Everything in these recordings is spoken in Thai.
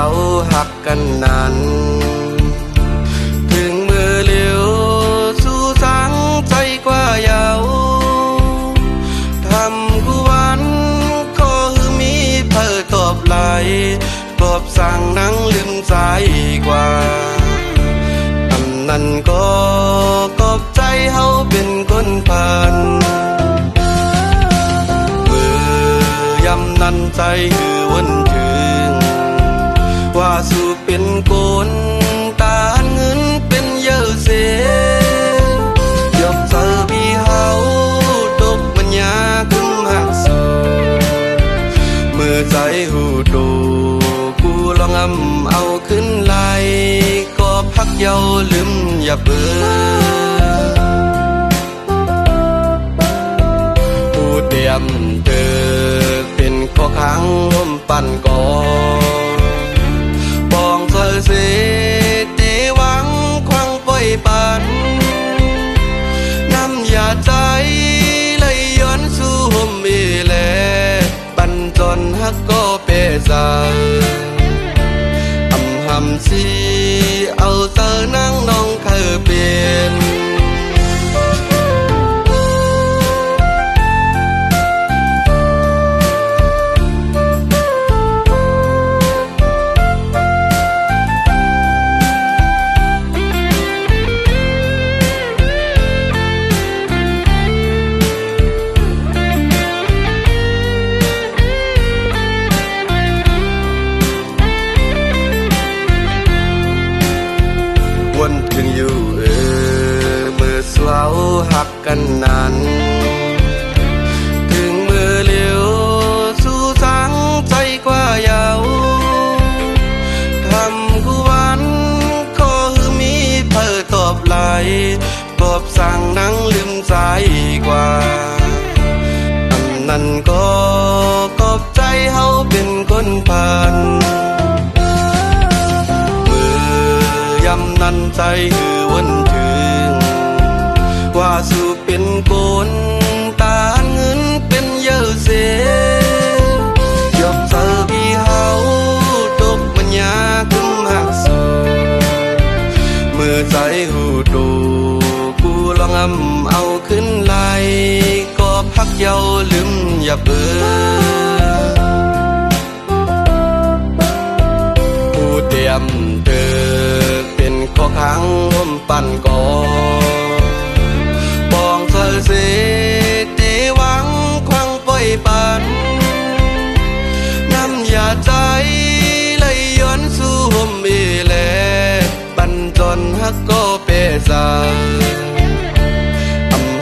าวหักกันนั้นถึงมือเลี้ยวสู่สังใจกว่ายาวทำกูวันก็มีเพื่อตอบไหลกอบสั่งนั่งลืมใจกว่าอันนั้นก็กอบใจเฮาเป็นคนผ่านมือยำนั้นใจหือวันถึงว่าสู่เป็นคนตาเงินเป็นเยอะเสียยกเจอพี่เฮาตกปัญญาขึ้นหักสู่เมื่อใจหูดูกูลองเอาขึ้นไหลก็พักเยาลืมอย่าเบื่อผู้เตรียมเธอเป็นข้อค้างร่วมปั่นก่อปองเธอเสียเตหวังควังปล่อยปันน้ำยาใจไหลย้อนสู่ห่มอีแลปั่นจนฮักก็เปซาหำสิเอาเธอนั่งน้องเคยเปลี่ยนวันถึงอยู่เมื่อสาวหักกันนั้นถึงมือเลี้ยวสู่สังใจกว่ายาวทำกูวันก็มีเพื่อตอบไหลกอบสั่งนั่งลืมใจกว่าอันนั้นก็กอบใจเฮาเป็นคนผ่านนั้นใจหือวันถึงว่าสู่เป็นคนตาเงินเป็นเยอะเสียยกเจอพี่เฮาตกปัญญาขึ้นหักสู่เมื่อใจหูดูกูลองเอาขึ้นไหลก็พักเยาลืมอย่าเบื่อผู้เตรียมเธอเป็นข้อค้างร่วมปั่นก่อปองเธอเสียเตหวังควังปล่อยปันน้ำยาใจไหลย้อนสู่ห่มอีแลปั่นจนฮักก็เปซา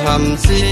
หำสิ